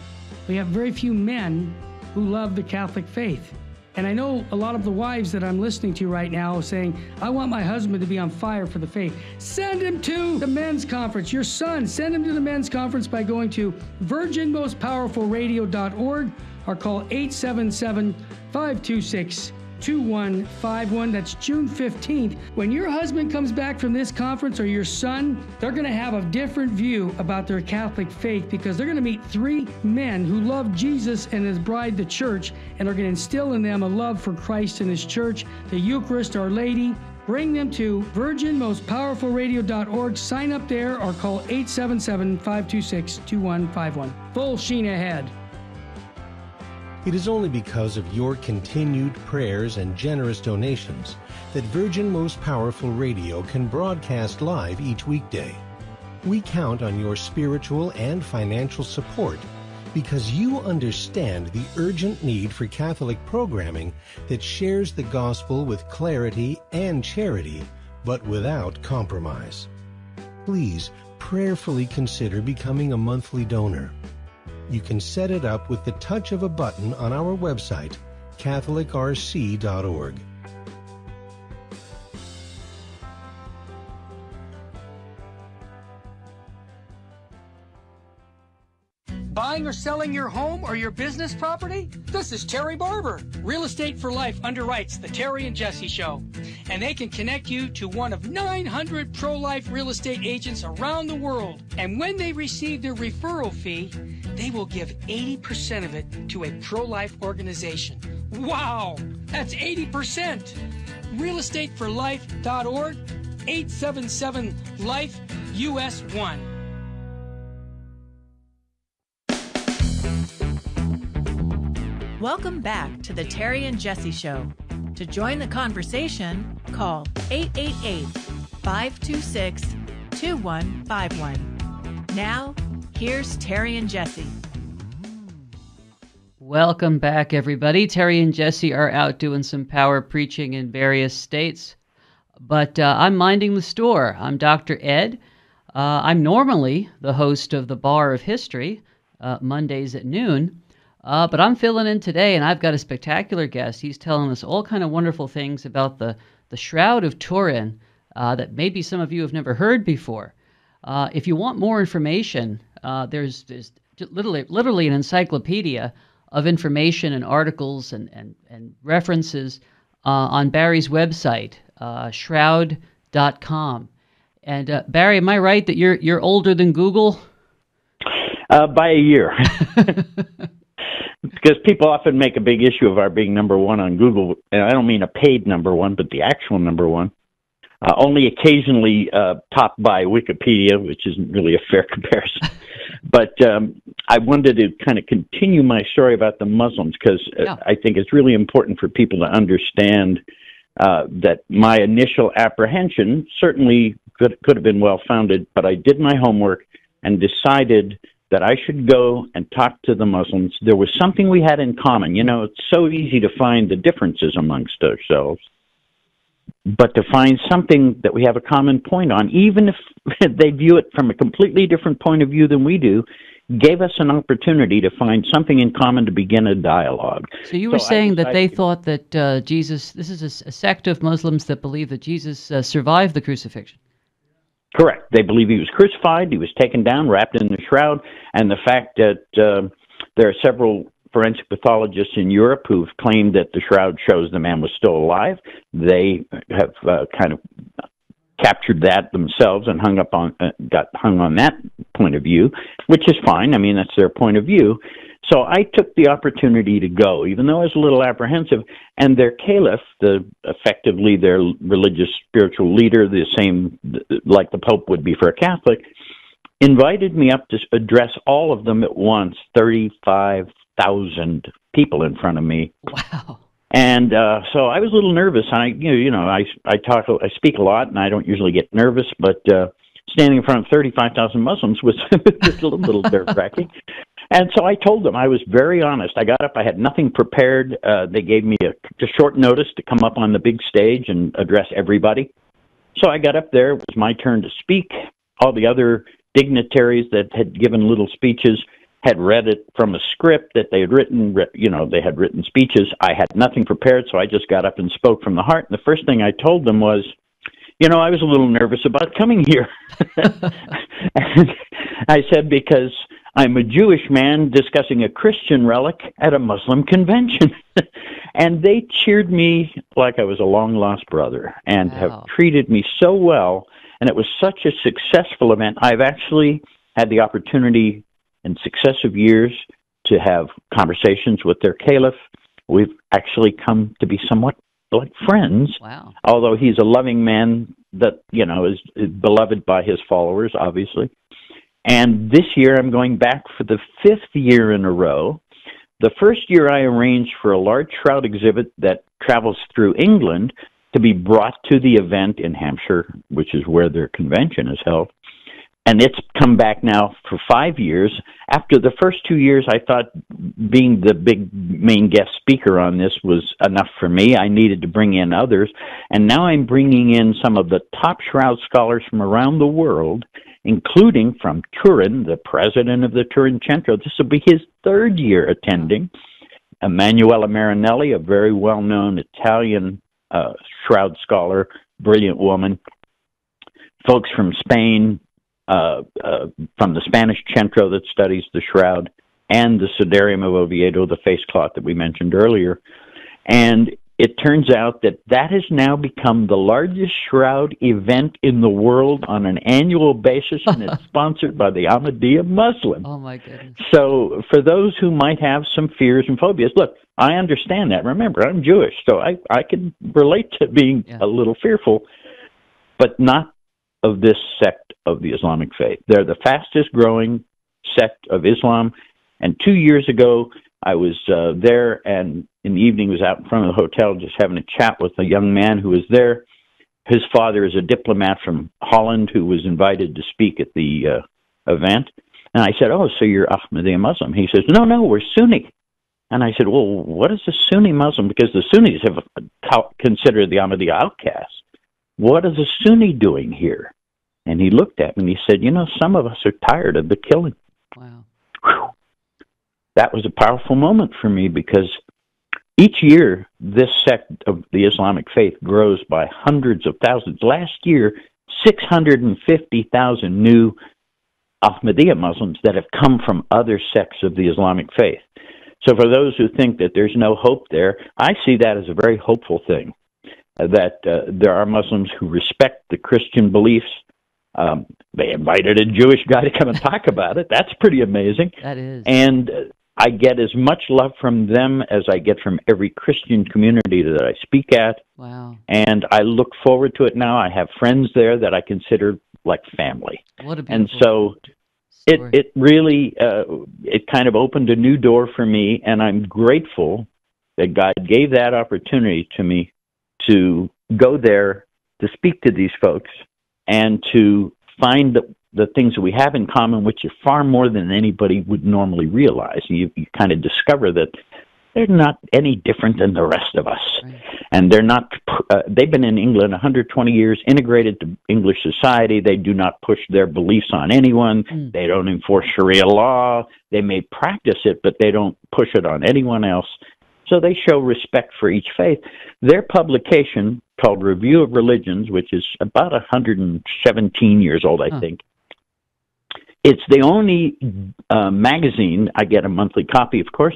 We have very few men who love the Catholic faith. And I know a lot of the wives that I'm listening to right now saying, I want my husband to be on fire for the faith. Send him to the men's conference. Your son, send him to the men's conference by going to virginmostpowerfulradio.org or call 877-526-2151. That's June 15th. When your husband comes back from this conference, or your son, they're going to have a different view about their Catholic faith, because they're going to meet three men who love Jesus and his bride, the church, and are going to instill in them a love for Christ and his church, the Eucharist, Our Lady. Bring them to virginmostpowerfulradio.org. Sign up there or call 877-526-2151. Full sheen ahead. It is only because of your continued prayers and generous donations that Virgin Most Powerful Radio can broadcast live each weekday. We count on your spiritual and financial support because you understand the urgent need for Catholic programming that shares the gospel with clarity and charity, but without compromise. Please prayerfully consider becoming a monthly donor. You can set it up with the touch of a button on our website, catholicrc.org. Buying or selling your home or your business property? This is Terry Barber. Real Estate for Life underwrites the Terry and Jesse Show, and they can connect you to one of 900 pro-life real estate agents around the world. And when they receive their referral fee, they will give 80% of it to a pro-life organization. Wow, that's 80%. realestateforlife.org, 877-LIFE-US1. Welcome back to the Terry and Jesse Show. To join the conversation, call 888-526-2151. Now, here's Terry and Jesse. Welcome back, everybody. Terry and Jesse are out doing some power preaching in various states, but I'm minding the store. I'm Dr. Ed. I'm normally the host of the Bar of History, Mondays at noon. But I'm filling in today, and I've got a spectacular guest. He's telling us all kind of wonderful things about the Shroud of Turin that maybe some of you have never heard before. If you want more information, there's literally an encyclopedia of information and articles and references on Barrie's website, shroud.com. And Barrie, am I right that you're older than Google? By a year. Because people often make a big issue of our being number one on Google, and I don't mean a paid number one, but the actual number one. Only occasionally topped by Wikipedia, which isn't really a fair comparison. But I wanted to kind of continue my story about the Muslims, because I think it's really important for people to understand that my initial apprehension certainly could have been well-founded, but I did my homework and decided that I should go and talk to the Muslims. There was something we had in common. You know, it's so easy to find the differences amongst ourselves, but to find something that we have a common point on, even if they view it from a completely different point of view than we do, gave us an opportunity to find something in common to begin a dialogue. So you were saying that they thought that Jesus, this is a sect of Muslims that believe that Jesus survived the crucifixion. Correct. They believe he was crucified, he was taken down, wrapped in the shroud, and the fact that there are several forensic pathologists in Europe who've claimed that the shroud shows the man was still alive. They have kind of captured that themselves and got hung on that point of view, which is fine. I mean, that's their point of view. So I took the opportunity to go, even though I was a little apprehensive, and their caliph, effectively their religious spiritual leader, the same like the Pope would be for a Catholic, invited me up to address all of them at once, 35,000 people in front of me. Wow. And so I was a little nervous. I speak a lot, and I don't usually get nervous, but standing in front of 35,000 Muslims was just a little nerve-wracking. And so I told them, I was very honest. I got up, I had nothing prepared. They gave me a short notice to come up on the big stage and address everybody. So I got up there, it was my turn to speak. All the other dignitaries that had given little speeches had read it from a script that they had written, they had written speeches. I had nothing prepared, so I just got up and spoke from the heart. And the first thing I told them was, I was a little nervous about coming here. And I said, because I'm a Jewish man discussing a Christian relic at a Muslim convention. And they cheered me like I was a long-lost brother and have treated me so well. And it was such a successful event. I've actually had the opportunity in successive years to have conversations with their caliph. We've actually come to be somewhat like friends. Wow. Although he's a loving man that, is beloved by his followers, obviously. And this year I'm going back for the 5th year in a row. The first year I arranged for a large shroud exhibit that travels through England to be brought to the event in Hampshire, which is where their convention is held. And it's come back now for 5 years. After the first 2 years, I thought being the big main guest speaker on this was enough for me. I needed to bring in others. And now I'm bringing in some of the top shroud scholars from around the world, including from Turin, the president of the Turin Centro. This will be his 3rd year attending. Emanuela Marinelli, a very well-known Italian shroud scholar, brilliant woman. Folks from Spain, from the Spanish Centro that studies the shroud, and the Sudarium of Oviedo, the face cloth that we mentioned earlier. And it turns out that has now become the largest shroud event in the world on an annual basis, and it's sponsored by the Ahmadiyya Muslim. Oh, my goodness. So for those who might have some fears and phobias, look, I understand that. Remember, I'm Jewish, so I can relate to being a little fearful, but not of this sect of the Islamic faith. They're the fastest growing sect of Islam. And 2 years ago, I was there, and in the evening was out in front of the hotel just having a chat with a young man who was there. His father is a diplomat from Holland who was invited to speak at the event. And I said, oh, so you're Ahmadiyya Muslim? He says, no, we're Sunni. And I said, well, what is a Sunni Muslim? Because the Sunnis have considered the Ahmadiyya outcasts. What is a Sunni doing here? And he looked at me and he said, some of us are tired of the killing. Wow. Whew. That was a powerful moment for me because each year this sect of the Islamic faith grows by hundreds of thousands. Last year, 650,000 new Ahmadiyya Muslims that have come from other sects of the Islamic faith. So for those who think that there's no hope there, I see that as a very hopeful thing, that there are Muslims who respect the Christian beliefs. They invited a Jewish guy to come and talk about it. That's pretty amazing. That is. And I get as much love from them as I get from every Christian community that I speak at. Wow. And I look forward to it now. I have friends there that I consider like family. What a beautiful And so it really, it kind of opened a new door for me, and I'm grateful that God gave that opportunity to me to go there, to speak to these folks, and to find the things that we have in common, which are far more than anybody would normally realize. You kind of discover that they're not any different than the rest of us. Right. And they're not, they've been in England 120 years, integrated to English society. They do not push their beliefs on anyone. They don't enforce Sharia law. They may practice it, but they don't push it on anyone else. So they show respect for each faith. Their publication, called Review of Religions, which is about 117 years old, I think, it's the only magazine, I get a monthly copy, of course,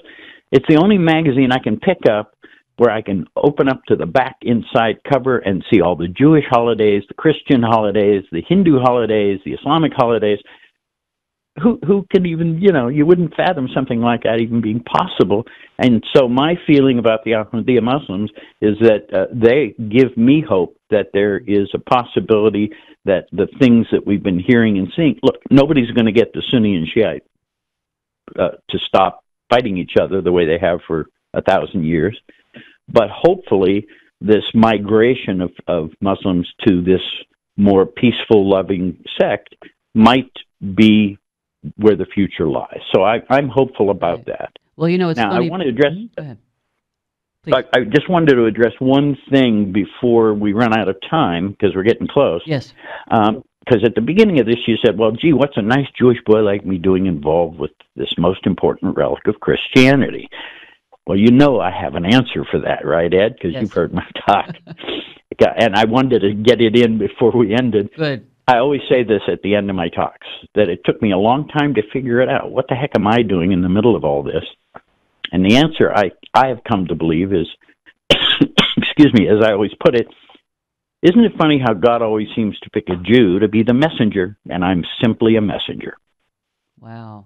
it's the only magazine I can pick up where I can open up to the back inside cover and see all the Jewish holidays, the Christian holidays, the Hindu holidays, the Islamic holidays. Who can even, you wouldn't fathom something like that even being possible. And so my feeling about the Ahmadiyya Muslims is that they give me hope that there is a possibility that the things that we've been hearing and seeing, look, nobody's going to get the Sunni and Shiite to stop fighting each other the way they have for 1,000 years. But hopefully this migration of Muslims to this more peaceful, loving sect might be where the future lies. So I'm hopeful about that. Well, it's now, funny. I want to address. Go ahead. I just wanted to address one thing before we run out of time, because we're getting close. Yes. because at the beginning of this, you said, well, gee, what's a nice Jewish boy like me doing involved with this most important relic of Christianity? Well, you know I have an answer for that, right, Ed? Because Yes. you've heard my talk. And I wanted to get it in before we ended. Good. I always say this at the end of my talks, that it took me a long time to figure it out. What the heck am I doing in the middle of all this? And the answer I have come to believe is, excuse me, as I always put it, isn't it funny how God always seems to pick a Jew to be the messenger, and I'm simply a messenger? Wow.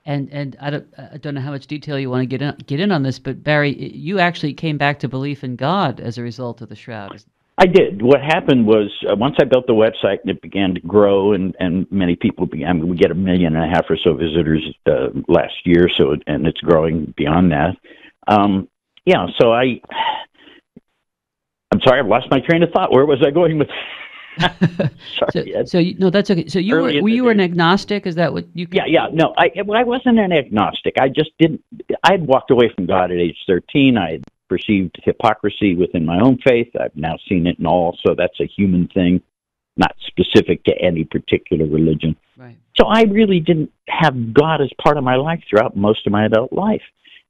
And I don't know how much detail you want to get in on this, but Barrie, you actually came back to belief in God as a result of the Shroud. I did. What happened was once I built the website and it began to grow, and many people began. We get 1.5 million or so visitors last year, and it's growing beyond that. So I'm sorry, I've lost my train of thought. Where was I going with? Sorry. No, that's okay. So were you an agnostic? Is that what you? Yeah. No, I wasn't an agnostic. I just didn't. I had walked away from God at age 13. I had perceived hypocrisy within my own faith. I've now seen it in all. So that's a human thing, not specific to any particular religion. Right. So I really didn't have God as part of my life throughout most of my adult life.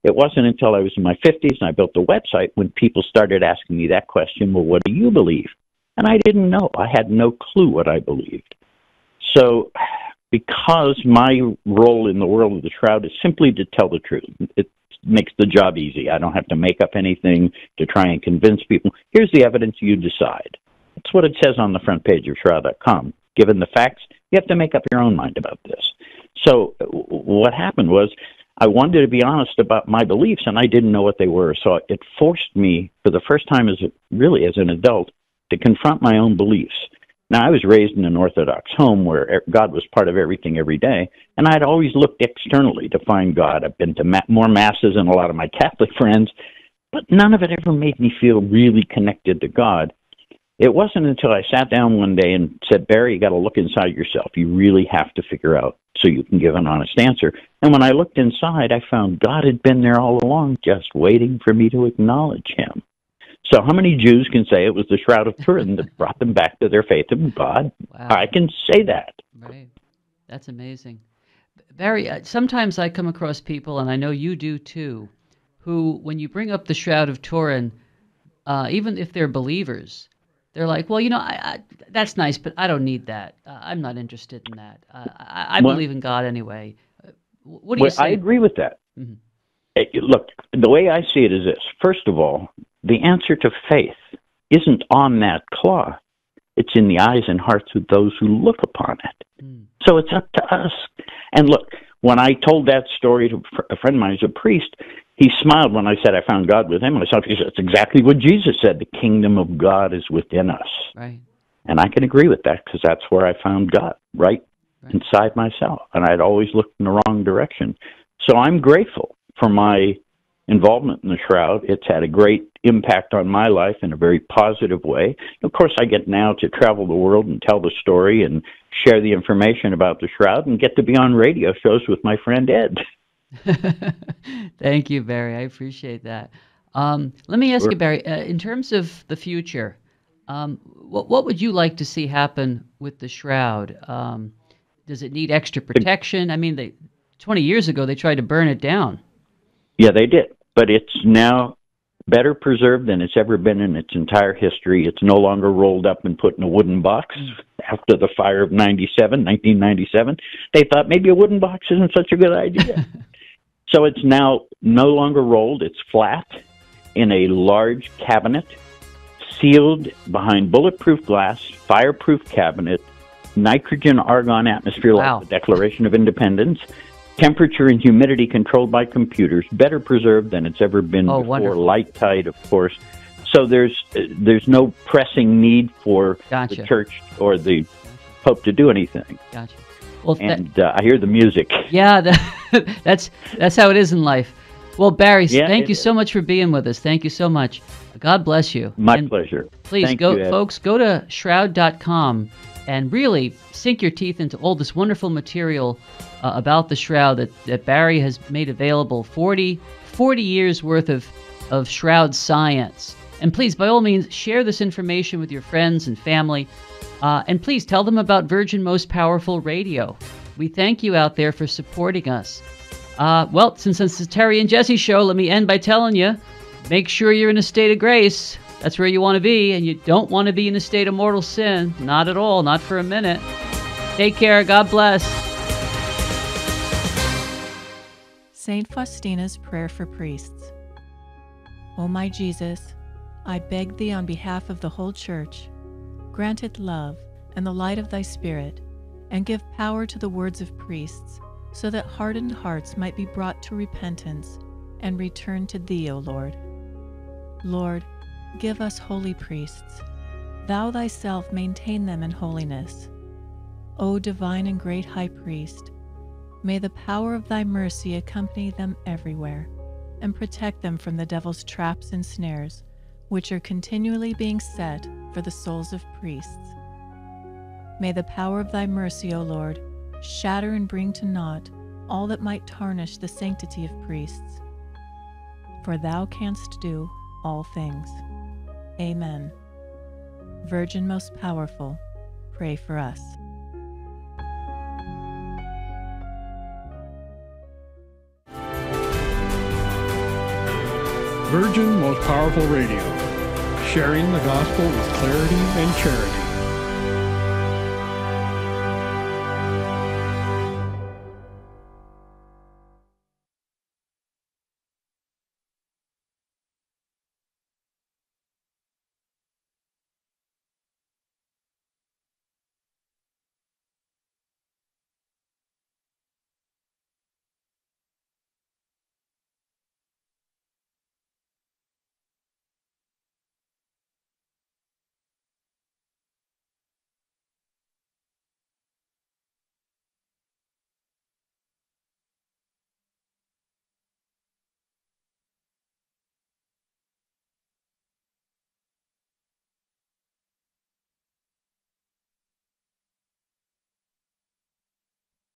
It wasn't until I was in my 50s and I built the website when people started asking me that question, well, what do you believe? And I didn't know. I had no clue what I believed. So because my role in the world of the Shroud is simply to tell the truth, it makes the job easy. I don't have to make up anything to try and convince people. Here's the evidence, you decide. That's what it says on the front page of Shroud.com. Given the facts, you have to make up your own mind about this. So what happened was I wanted to be honest about my beliefs, and I didn't know what they were. So it forced me, for the first time as an adult, to confront my own beliefs. Now, I was raised in an Orthodox home where God was part of everything every day, and I'd always looked externally to find God. I've been to more masses than a lot of my Catholic friends, but none of it ever made me feel really connected to God. It wasn't until I sat down one day and said, Barrie, you got to look inside yourself. You really have to figure out so you can give an honest answer. And when I looked inside, I found God had been there all along, just waiting for me to acknowledge him. So how many Jews can say it was the Shroud of Turin that brought them back to their faith in God? Wow. I can say that. Right. That's amazing. Barrie, sometimes I come across people, and I know you do too, who, when you bring up the Shroud of Turin, even if they're believers, they're like, well, that's nice, but I don't need that. I'm not interested in that. I believe in God anyway. What do you say? I agree with that. Mm-hmm. Look, the way I see it is this. First of all, the answer to faith isn't on that cloth. It's in the eyes and hearts of those who look upon it. Mm. So it's up to us. And look, when I told that story to a friend of mine who's a priest, he smiled when I said I found God with him. And I thought, that's exactly what Jesus said. The kingdom of God is within us. Right. And I can agree with that because that's where I found God, right inside myself. And I'd always looked in the wrong direction. So I'm grateful for my involvement in the Shroud. It's had a great impact on my life in a very positive way. Of course, I get now to travel the world and tell the story and share the information about the Shroud and get to be on radio shows with my friend Ed. Thank you, Barrie. I appreciate that. Let me ask you, Barrie, in terms of the future, what would you like to see happen with the Shroud? Does it need extra protection? I mean, 20 years ago, they tried to burn it down. Yeah, they did. But it's now better preserved than it's ever been in its entire history. It's no longer rolled up and put in a wooden box. After the fire of 1997, they thought maybe a wooden box isn't such a good idea. So it's now no longer rolled. It's flat in a large cabinet, sealed behind bulletproof glass, fireproof cabinet, nitrogen, argon atmosphere like the Declaration of Independence, temperature and humidity controlled by computers, better preserved than it's ever been before, wonderful. Light tight, of course. So there's no pressing need for the church or the Pope to do anything. Gotcha. Well, and I hear the music. Yeah, that's how it is in life. Well, Barrie, thank you so much for being with us. Thank you so much. God bless you. My pleasure. Please, folks, go to shroud.com and really sink your teeth into all this wonderful material about the Shroud that Barrie has made available. 40 years worth of Shroud science. And please, by all means, share this information with your friends and family. And please tell them about Virgin Most Powerful Radio. We thank you out there for supporting us. Well, since it's the Terry and Jesse show, let me end by telling you, make sure you're in a state of grace. That's where you want to be, and you don't want to be in a state of mortal sin. Not at all, not for a minute. Take care. God bless. Saint Faustina's Prayer for Priests. O my Jesus, I beg thee on behalf of the whole Church, grant it love and the light of thy Spirit, and give power to the words of priests, so that hardened hearts might be brought to repentance and return to thee, O Lord. Lord, give us holy priests. Thou thyself maintain them in holiness. O divine and great High Priest, may the power of thy mercy accompany them everywhere, and protect them from the devil's traps and snares, which are continually being set for the souls of priests. May the power of thy mercy, O Lord, shatter and bring to naught all that might tarnish the sanctity of priests. For thou canst do all things. Amen. Virgin most powerful, pray for us. Virgin Most Powerful Radio, sharing the gospel with clarity and charity.